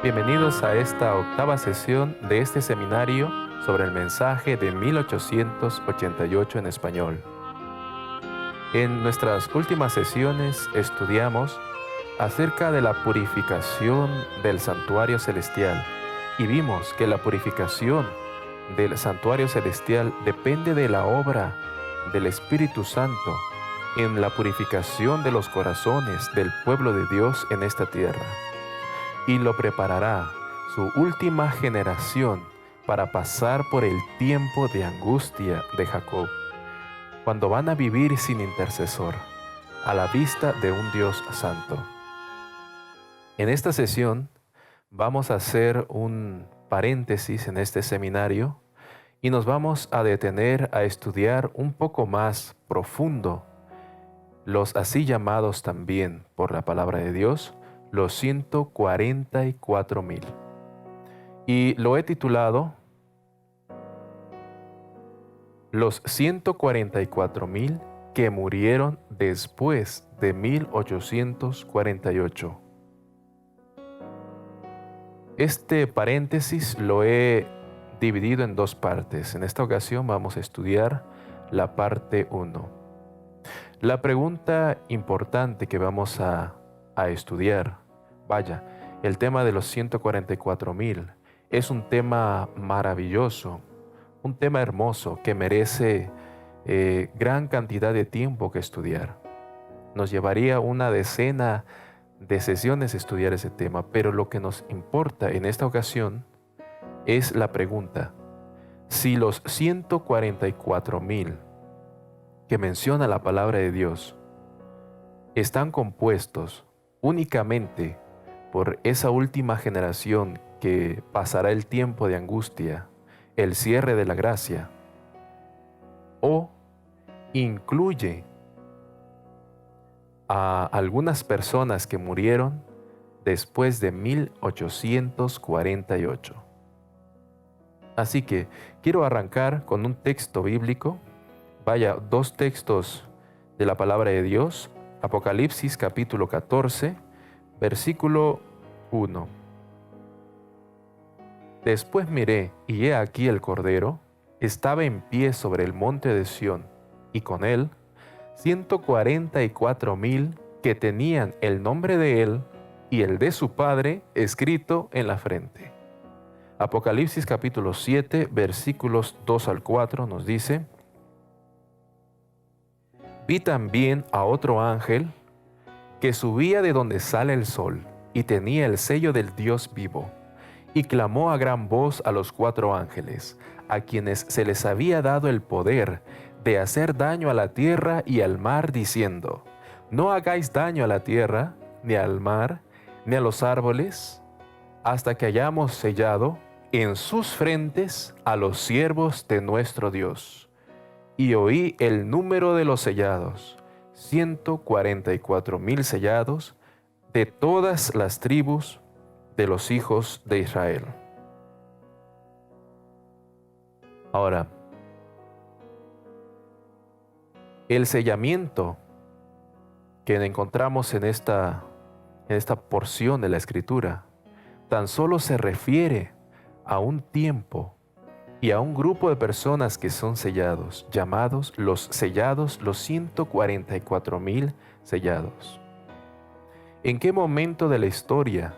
Bienvenidos a esta octava sesión de este seminario sobre el mensaje de 1888 en español. En nuestras últimas sesiones estudiamos acerca de la purificación del santuario celestial y vimos que la purificación del santuario celestial depende de la obra del Espíritu Santo en la purificación de los corazones del pueblo de Dios en esta tierra, y lo preparará su última generación para pasar por el tiempo de angustia de Jacob, cuando van a vivir sin intercesor, a la vista de un Dios santo. En esta sesión vamos a hacer un paréntesis en este seminario y nos vamos a detener a estudiar un poco más profundo los así llamados también por la palabra de Dios, los 144,000. Y lo he titulado Los 144,000 que murieron después de 1848. Este paréntesis lo he dividido en dos partes. En esta ocasión vamos a estudiar la parte 1. La pregunta importante que vamos a estudiar, el tema de los 144,000 es un tema maravilloso, un tema hermoso que merece gran cantidad de tiempo que estudiar. Nos llevaría una decena de sesiones estudiar ese tema, pero lo que nos importa en esta ocasión es la pregunta: si los 144,000 que menciona la palabra de Dios están compuestos únicamente por esa última generación que pasará el tiempo de angustia, el cierre de la gracia, o incluye a algunas personas que murieron después de 1848. Así que quiero arrancar con un texto bíblico, dos textos de la palabra de Dios. Apocalipsis capítulo 14, versículo 1. Después miré, y he aquí el Cordero estaba en pie sobre el monte de Sión, y con él 144,000 que tenían el nombre de él y el de su Padre escrito en la frente. Apocalipsis capítulo 7, versículos 2 al 4 nos dice: Vi también a otro ángel que subía de donde sale el sol y tenía el sello del Dios vivo, y clamó a gran voz a los 4 ángeles, a quienes se les había dado el poder de hacer daño a la tierra y al mar, diciendo: No hagáis daño a la tierra, ni al mar, ni a los árboles, hasta que hayamos sellado en sus frentes a los siervos de nuestro Dios. Y oí el número de los sellados, 144,000 sellados, de todas las tribus de los hijos de Israel. Ahora, el sellamiento que encontramos en esta porción de la Escritura tan solo se refiere a un tiempo y a un grupo de personas que son sellados, llamados los sellados, los 144,000 sellados. ¿En qué momento de la historia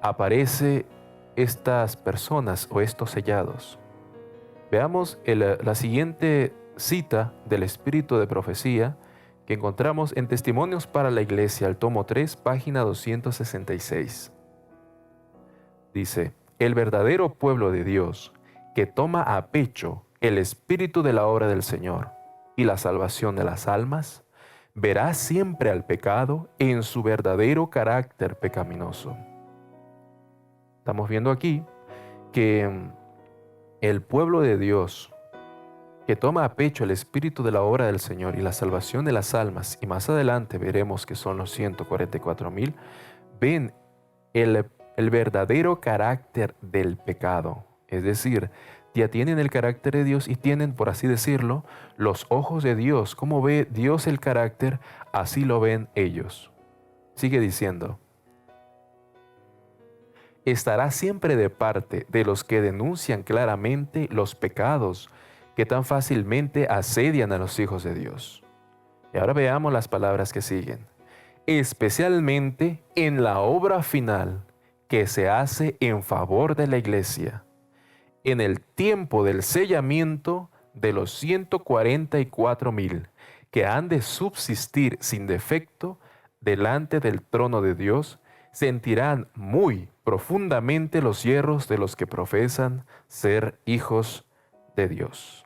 aparecen estas personas o estos sellados? Veamos la siguiente cita del Espíritu de Profecía que encontramos en Testimonios para la Iglesia, el tomo 3, página 266. Dice: el verdadero pueblo de Dios, que toma a pecho el espíritu de la obra del Señor y la salvación de las almas, verá siempre al pecado en su verdadero carácter pecaminoso. Estamos viendo aquí que el pueblo de Dios, que toma a pecho el espíritu de la obra del Señor y la salvación de las almas, y más adelante veremos que son los 144,000, ven el verdadero carácter del pecado. Es decir, ya tienen el carácter de Dios y tienen, por así decirlo, los ojos de Dios. ¿Cómo ve Dios el carácter? Así lo ven ellos. Sigue diciendo: estará siempre de parte de los que denuncian claramente los pecados que tan fácilmente asedian a los hijos de Dios. Y ahora veamos las palabras que siguen. Especialmente en la obra final que se hace en favor de la iglesia, en el tiempo del sellamiento de los 144,000 que han de subsistir sin defecto delante del trono de Dios, sentirán muy profundamente los hierros de los que profesan ser hijos de Dios.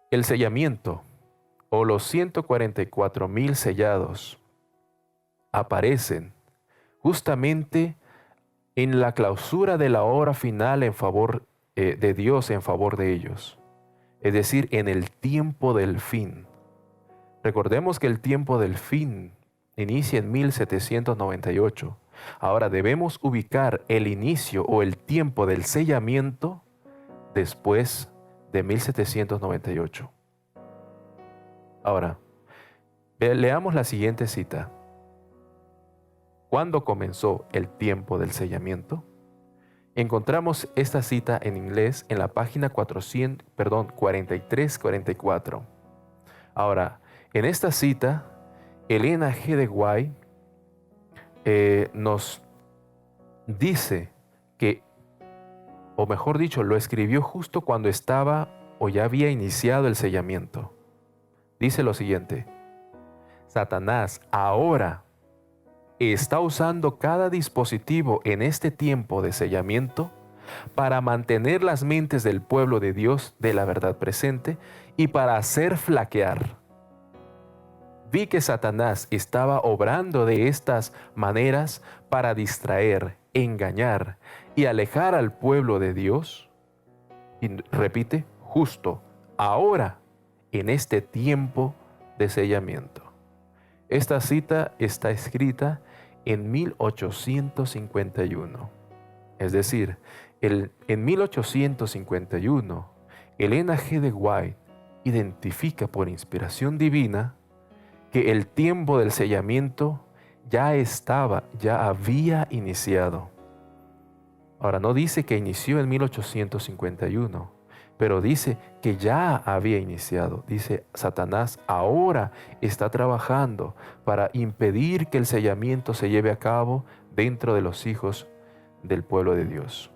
El sellamiento o los 144,000 sellados aparecen justamente en la clausura de la obra final en favor de Dios en favor de ellos, es decir, en el tiempo del fin. Recordemos que el tiempo del fin inicia en 1798. Ahora debemos ubicar el inicio o el tiempo del sellamiento después de 1798. Ahora, leamos la siguiente cita. ¿Cuándo comenzó el tiempo del sellamiento? Encontramos esta cita en inglés en la página 43-44. Ahora, en esta cita, Elena G. de White nos dice que, o mejor dicho, lo escribió justo cuando estaba o ya había iniciado el sellamiento. Dice lo siguiente: Satanás ahora está usando cada dispositivo en este tiempo de sellamiento para mantener las mentes del pueblo de Dios de la verdad presente y para hacer flaquear. Vi que Satanás estaba obrando de estas maneras para distraer, engañar y alejar al pueblo de Dios. Y repite, justo ahora, en este tiempo de sellamiento. Esta cita está escrita en 1851. Es decir, en 1851, Elena G. de White identifica por inspiración divina que el tiempo del sellamiento ya había iniciado. Ahora, no dice que inició en 1851, pero dice que ya había iniciado. Dice, Satanás ahora está trabajando para impedir que el sellamiento se lleve a cabo dentro de los hijos del pueblo de Dios.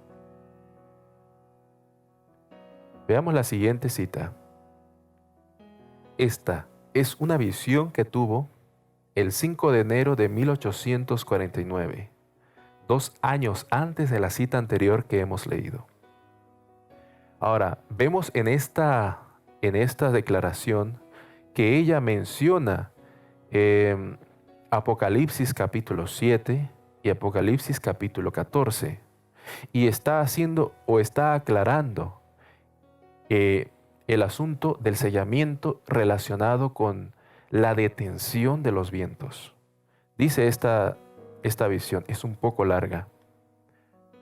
Veamos la siguiente cita. Esta es una visión que tuvo el 5 de enero de 1849, 2 años antes de la cita anterior que hemos leído. Ahora, vemos en esta declaración que ella menciona Apocalipsis capítulo 7 y Apocalipsis capítulo 14, y está aclarando el asunto del sellamiento relacionado con la detención de los vientos. Dice esta visión, es un poco larga.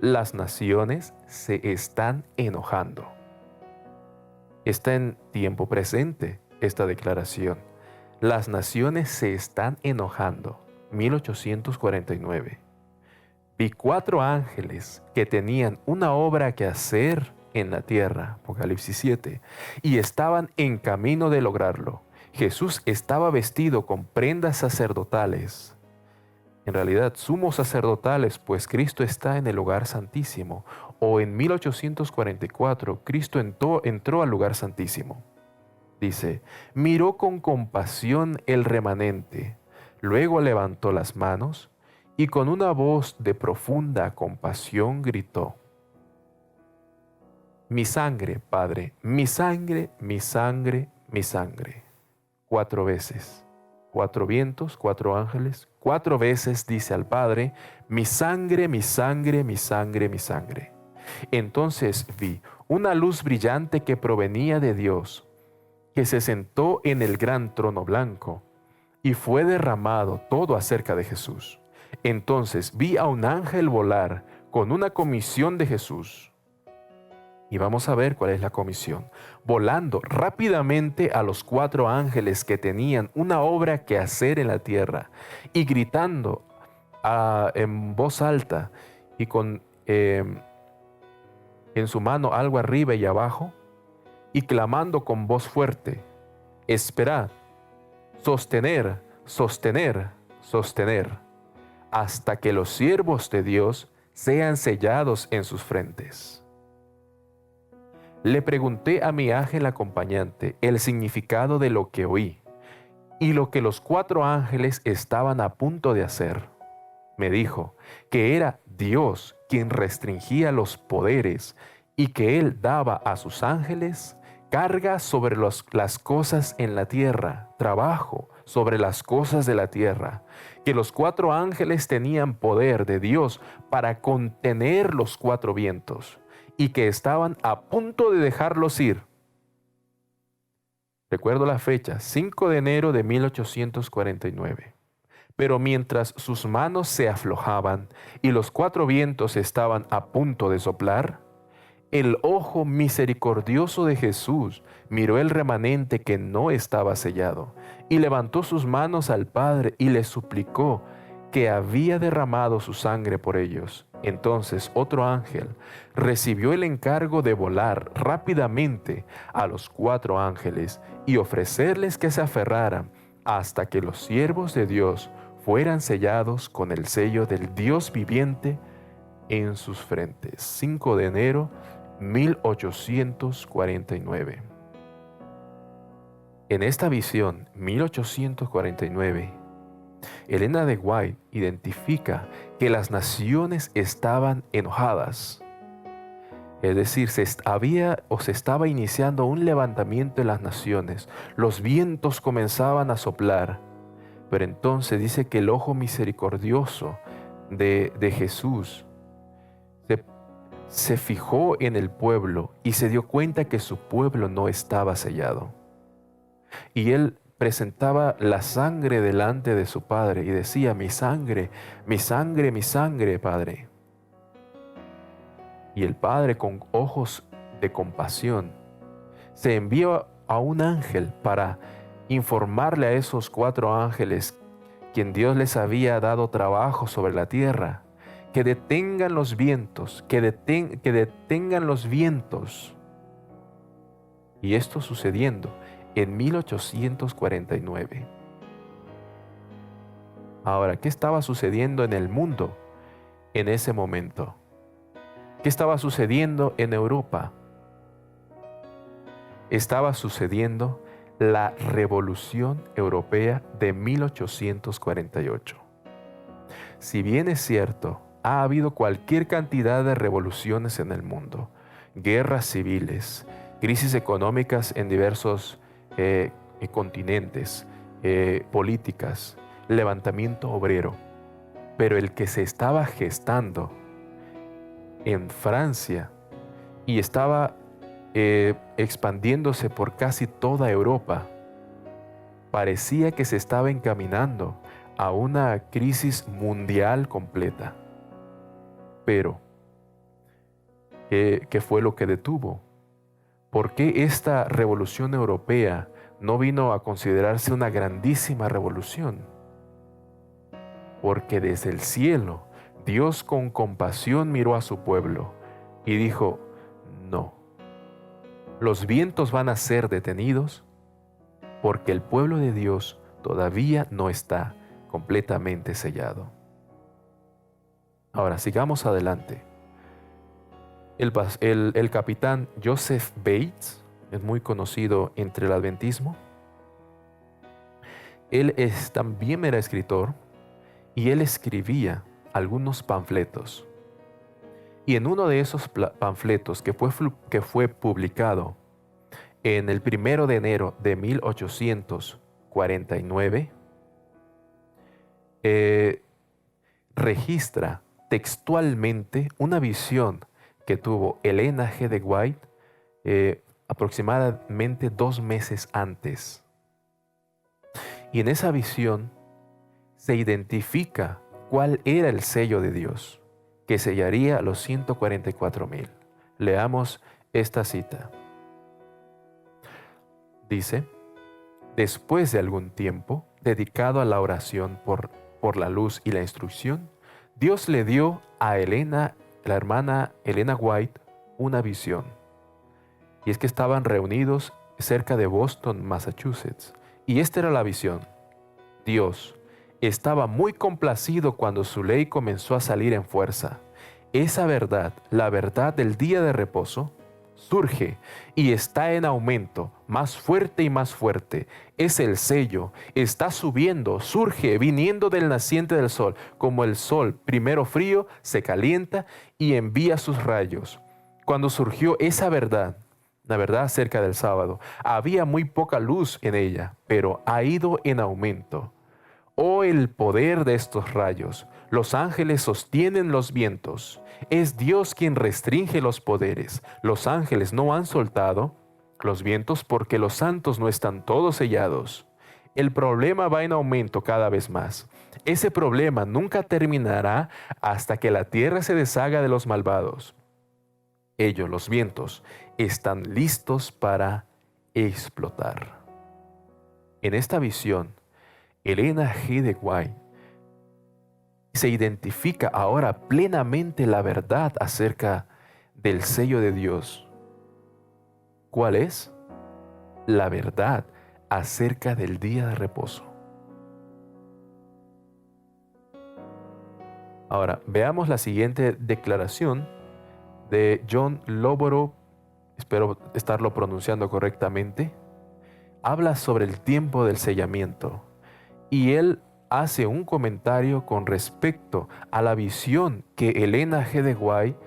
Las naciones se están enojando. Está en tiempo presente esta declaración. Las naciones se están enojando. 1849. Vi 4 ángeles que tenían una obra que hacer en la tierra, Apocalipsis 7, y estaban en camino de lograrlo. Jesús estaba vestido con prendas sacerdotales. En realidad, sumos sacerdotales, pues Cristo está en el lugar santísimo. O en 1844, Cristo entró al lugar santísimo. Dice, miró con compasión el remanente, luego levantó las manos y con una voz de profunda compasión gritó: mi sangre, Padre, mi sangre, mi sangre, mi sangre. 4 veces. 4 vientos, 4 ángeles, 4 veces dice al Padre: mi sangre, mi sangre, mi sangre, mi sangre. Entonces vi una luz brillante que provenía de Dios, que se sentó en el gran trono blanco, y fue derramado todo acerca de Jesús. Entonces vi a un ángel volar con una comisión de Jesús. Y vamos a ver cuál es la comisión. Volando rápidamente a los 4 ángeles que tenían una obra que hacer en la tierra, y gritando en voz alta y con en su mano algo arriba y abajo, y clamando con voz fuerte: esperad, sostener, sostener, sostener, hasta que los siervos de Dios sean sellados en sus frentes. Le pregunté a mi ángel acompañante el significado de lo que oí y lo que los 4 ángeles estaban a punto de hacer. Me dijo que era Dios quien restringía los poderes y que Él daba a sus ángeles carga sobre las cosas en la tierra, trabajo sobre las cosas de la tierra, que los 4 ángeles tenían poder de Dios para contener los 4 vientos y que estaban a punto de dejarlos ir. Recuerdo la fecha, 5 de enero de 1849. Pero mientras sus manos se aflojaban y los 4 vientos estaban a punto de soplar, el ojo misericordioso de Jesús miró el remanente que no estaba sellado y levantó sus manos al Padre y le suplicó que había derramado su sangre por ellos. Entonces otro ángel recibió el encargo de volar rápidamente a los 4 ángeles y ofrecerles que se aferraran hasta que los siervos de Dios fueran sellados con el sello del Dios viviente en sus frentes. 5 de enero 1849. En esta visión, 1849, Elena de White identifica que las naciones estaban enojadas. Es decir, se estaba iniciando un levantamiento en las naciones. Los vientos comenzaban a soplar. Pero entonces dice que el ojo misericordioso de Jesús se fijó en el pueblo y se dio cuenta que su pueblo no estaba sellado. Y él presentaba la sangre delante de su padre y decía: mi sangre, mi sangre, mi sangre, Padre. Y el Padre, con ojos de compasión, se envió a un ángel para informarle a esos 4 ángeles, quien Dios les había dado trabajo sobre la tierra, que detengan los vientos, que detengan los vientos. Y esto sucediendo en 1849. Ahora, ¿qué estaba sucediendo en el mundo en ese momento? ¿Qué estaba sucediendo en Europa? Estaba sucediendo la Revolución Europea de 1848. Si bien es cierto, ha habido cualquier cantidad de revoluciones en el mundo, guerras civiles, crisis económicas en diversos continentes, políticas, levantamiento obrero, pero el que se estaba gestando en Francia y estaba expandiéndose por casi toda Europa, parecía que se estaba encaminando a una crisis mundial completa. Pero, ¿qué fue lo que detuvo? ¿Por qué esta revolución europea no vino a considerarse una grandísima revolución? Porque desde el cielo, Dios con compasión miró a su pueblo y dijo: no, los vientos van a ser detenidos porque el pueblo de Dios todavía no está completamente sellado. Ahora, sigamos adelante. El capitán Joseph Bates es muy conocido entre el adventismo. Él también era escritor y él escribía algunos panfletos. Y en uno de esos panfletos que fue publicado en el 1 de enero de 1849, registra textualmente una visión que tuvo Elena G. de White aproximadamente 2 meses antes. Y en esa visión se identifica cuál era el sello de Dios que sellaría a los 144,000. Leamos esta cita. Dice: después de algún tiempo dedicado a la oración por por la luz y la instrucción, Dios le dio a Elena, la hermana Elena White, una visión. Y es que estaban reunidos cerca de Boston, Massachusetts. Y esta era la visión. Dios estaba muy complacido cuando su ley comenzó a salir en fuerza. Esa verdad, la verdad del día de reposo, surge y está en aumento, más fuerte y más fuerte. Es el sello, está subiendo, surge, viniendo del naciente del sol. Como el sol, primero frío, se calienta y envía sus rayos. Cuando surgió esa verdad, la verdad acerca del sábado, había muy poca luz en ella, pero ha ido en aumento. Oh, el poder de estos rayos. Los ángeles sostienen los vientos. Es Dios quien restringe los poderes. Los ángeles no han soltado los vientos porque los santos no están todos sellados. El problema va en aumento cada vez más. Ese problema nunca terminará hasta que la tierra se deshaga de los malvados. Ellos, los vientos, están listos para explotar. En esta visión, Elena G. de White se identifica ahora plenamente la verdad acerca del sello de Dios. ¿Cuál es? La verdad acerca del día de reposo. Ahora, veamos la siguiente declaración de John Loborough, espero estarlo pronunciando correctamente. Habla sobre el tiempo del sellamiento. Y él hace un comentario con respecto a la visión que Elena G. de White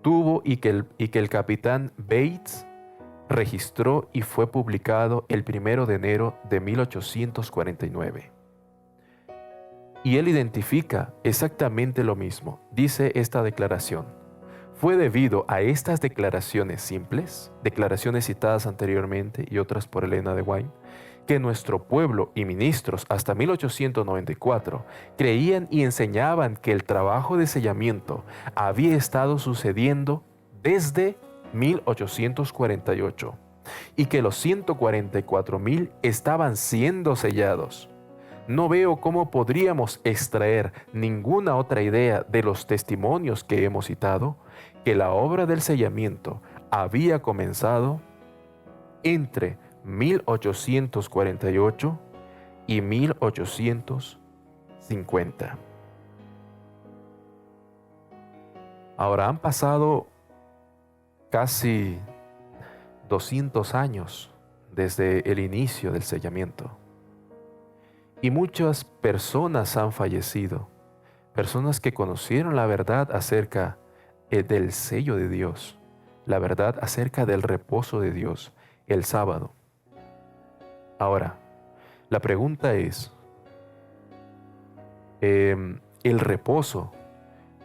tuvo y que el capitán Bates registró y fue publicado el 1 de enero de 1849. Y él identifica exactamente lo mismo. Dice esta declaración: fue debido a estas declaraciones simples, declaraciones citadas anteriormente y otras por Elena de White, que nuestro pueblo y ministros hasta 1894 creían y enseñaban que el trabajo de sellamiento había estado sucediendo desde 1848 y que los 144,000 estaban siendo sellados. No veo cómo podríamos extraer ninguna otra idea de los testimonios que hemos citado, que la obra del sellamiento había comenzado entre 1848 y 1850. Ahora han pasado casi 200 años desde el inicio del sellamiento. Y muchas personas han fallecido, personas que conocieron la verdad acerca del sello de Dios, la verdad acerca del reposo de Dios, el sábado. Ahora, la pregunta es, ¿el reposo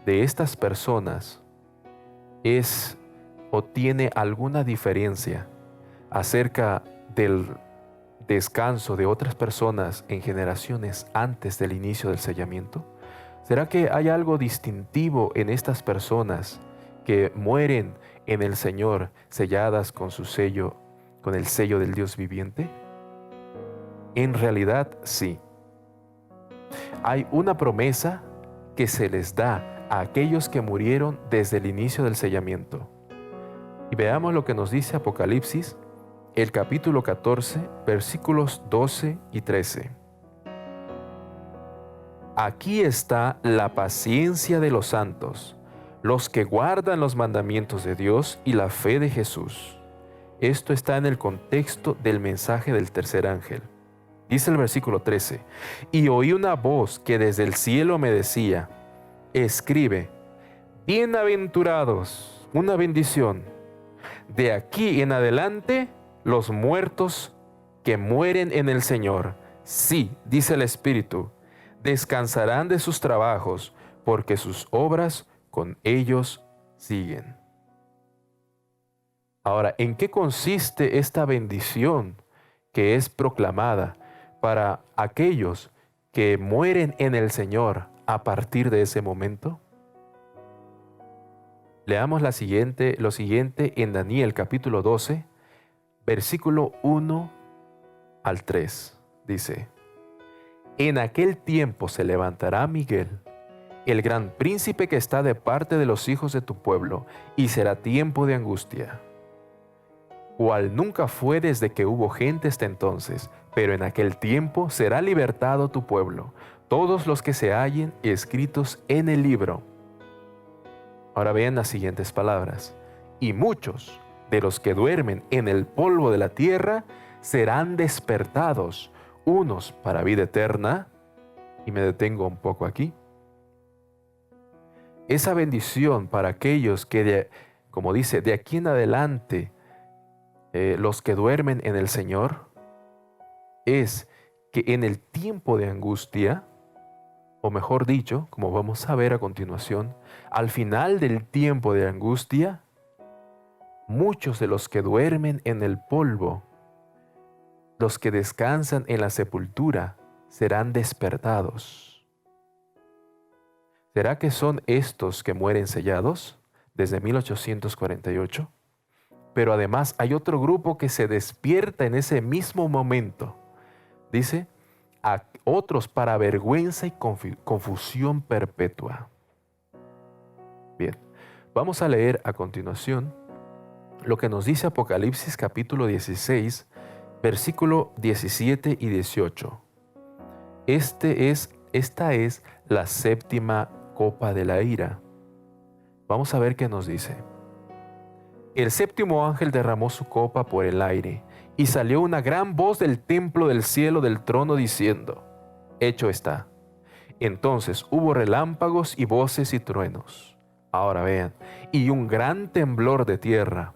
de estas personas es o tiene alguna diferencia acerca del descanso de otras personas en generaciones antes del inicio del sellamiento? ¿Será que hay algo distintivo en estas personas que mueren en el Señor selladas con su sello, con el sello del Dios viviente? En realidad sí. Hay una promesa que se les da a aquellos que murieron desde el inicio del sellamiento. Y veamos lo que nos dice Apocalipsis, el capítulo 14, versículos 12 y 13. Aquí está la paciencia de los santos, los que guardan los mandamientos de Dios y la fe de Jesús. Esto está en el contexto del mensaje del tercer ángel. Dice el versículo 13, y oí una voz que desde el cielo me decía, escribe, bienaventurados, una bendición, de aquí en adelante los muertos que mueren en el Señor, sí, dice el Espíritu, descansarán de sus trabajos, porque sus obras con ellos siguen. Ahora, ¿en qué consiste esta bendición que es proclamada para aquellos que mueren en el Señor a partir de ese momento? Leamos lo siguiente en Daniel capítulo 12, versículo 1 al 3. Dice, En aquel tiempo se levantará Miguel, el gran príncipe que está de parte de los hijos de tu pueblo, y será tiempo de angustia, cual nunca fue desde que hubo gente hasta entonces, pero en aquel tiempo será libertado tu pueblo, todos los que se hallen escritos en el libro. Ahora vean las siguientes palabras. Y muchos de los que duermen en el polvo de la tierra serán despertados, unos para vida eterna, y me detengo un poco aquí. Esa bendición para aquellos que, como dice, de aquí en adelante, los que duermen en el Señor, es que en el tiempo de angustia, o mejor dicho, como vamos a ver a continuación, al final del tiempo de angustia, muchos de los que duermen en el polvo, los que descansan en la sepultura, serán despertados. ¿Será que son estos que mueren sellados desde 1848? Pero además hay otro grupo que se despierta en ese mismo momento. Dice, a otros para vergüenza y confusión perpetua. Bien, vamos a leer a continuación lo que nos dice Apocalipsis capítulo 16, versículo 17 y 18. Esta es la séptima copa de la ira. Vamos a ver qué nos dice. El séptimo ángel derramó su copa por el aire, y salió una gran voz del templo del cielo del trono diciendo, hecho está. Entonces hubo relámpagos y voces y truenos. Ahora vean, y un gran temblor de tierra,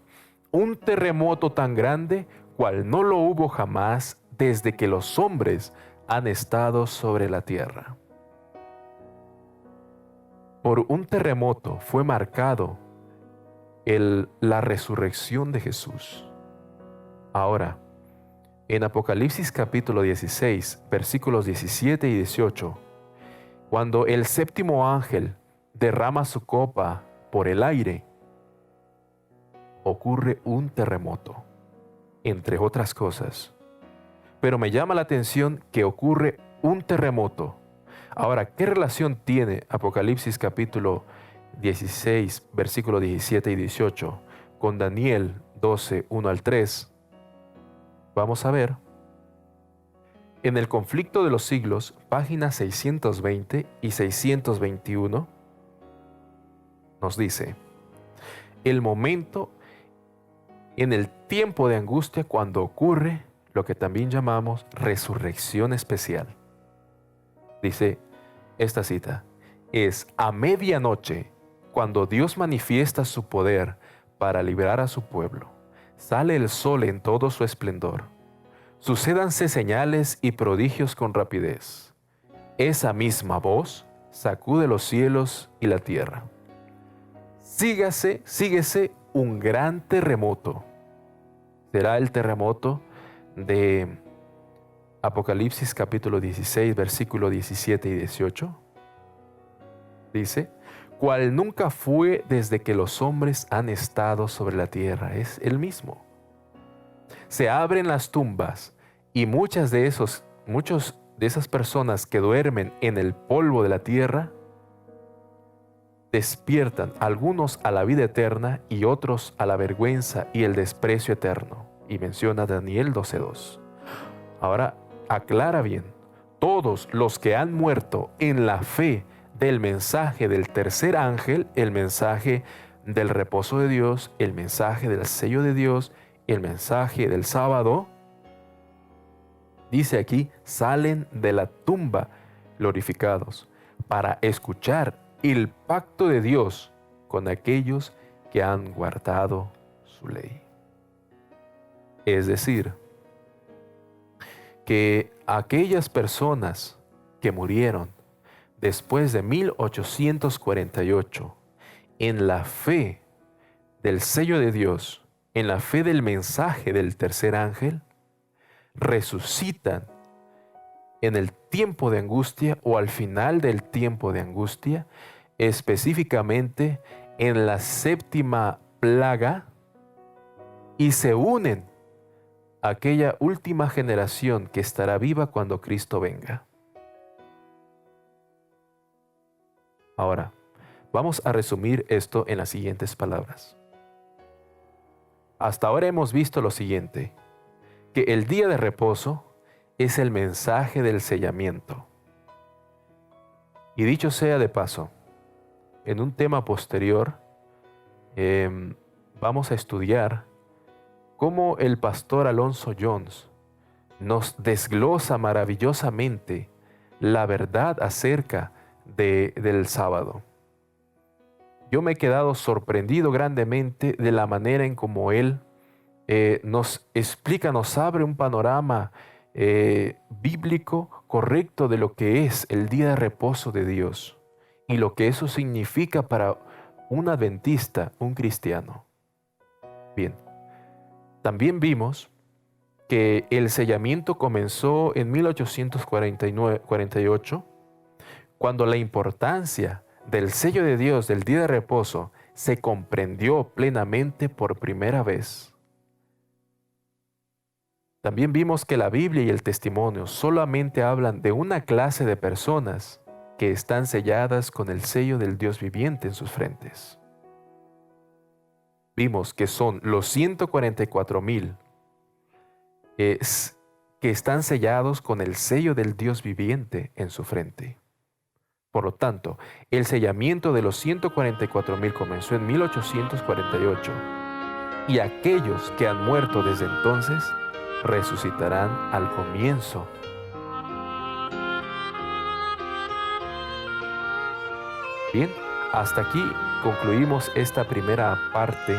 un terremoto tan grande cual no lo hubo jamás desde que los hombres han estado sobre la tierra. Por un terremoto fue marcado la resurrección de Jesús. Ahora, en Apocalipsis capítulo 16, versículos 17 y 18, cuando el séptimo ángel derrama su copa por el aire, ocurre un terremoto, entre otras cosas. Pero me llama la atención que ocurre un terremoto. Ahora, ¿qué relación tiene Apocalipsis capítulo 16, versículos 17 y 18 con Daniel 12, 1 al 3? Vamos a ver. En el conflicto de los siglos, páginas 620 y 621, nos dice, el momento en el tiempo de angustia cuando ocurre lo que también llamamos resurrección especial. Dice esta cita, es a medianoche cuando Dios manifiesta su poder para librar a su pueblo. Sale el sol en todo su esplendor. Sucédanse señales y prodigios con rapidez. Esa misma voz sacude los cielos y la tierra. Síguese un gran terremoto. Será el terremoto de Apocalipsis capítulo 16, versículo 17 y 18. Dice, cual nunca fue desde que los hombres han estado sobre la tierra. Es el mismo. Se abren las tumbas y muchas de esas personas que duermen en el polvo de la tierra despiertan, algunos a la vida eterna y otros a la vergüenza y el desprecio eterno. Y menciona Daniel 12:2. Ahora, aclara bien, todos los que han muerto en la fe del mensaje del tercer ángel, el mensaje del reposo de Dios, el mensaje del sello de Dios, el mensaje del sábado, dice aquí, salen de la tumba glorificados para escuchar el pacto de Dios con aquellos que han guardado su ley. Es decir, que aquellas personas que murieron después de 1848 en la fe del sello de Dios, en la fe del mensaje del tercer ángel, resucitan en el tiempo de angustia o al final del tiempo de angustia, específicamente en la séptima plaga, y se unen a aquella última generación que estará viva cuando Cristo venga. Ahora, vamos a resumir esto en las siguientes palabras. Hasta ahora hemos visto lo siguiente, que el día de reposo es el mensaje del sellamiento. Y dicho sea de paso, en un tema posterior vamos a estudiar cómo el pastor Alonso Jones nos desglosa maravillosamente la verdad acerca del sábado. Yo me he quedado sorprendido grandemente de la manera en cómo él nos explica, nos abre un panorama bíblico correcto de lo que es el día de reposo de Dios y lo que eso significa para un adventista, un cristiano. Bien, también vimos que el sellamiento comenzó en 1848, cuando la importancia del sello de Dios del día de reposo se comprendió plenamente por primera vez. También vimos que la Biblia y el testimonio solamente hablan de una clase de personas que están selladas con el sello del Dios viviente en sus frentes. Vimos que son los 144,000 que están sellados con el sello del Dios viviente en su frente. Por lo tanto, el sellamiento de los 144,000 comenzó en 1848 y aquellos que han muerto desde entonces resucitarán al comienzo. Bien, hasta aquí concluimos esta primera parte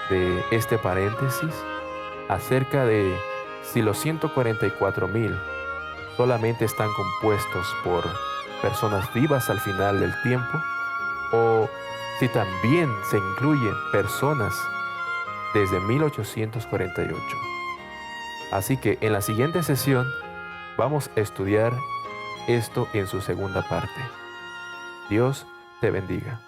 de este paréntesis acerca de si los 144,000 solamente están compuestos por personas vivas al final del tiempo o si también se incluyen personas desde 1848. Así que en la siguiente sesión vamos a estudiar esto en su segunda parte. Dios te bendiga.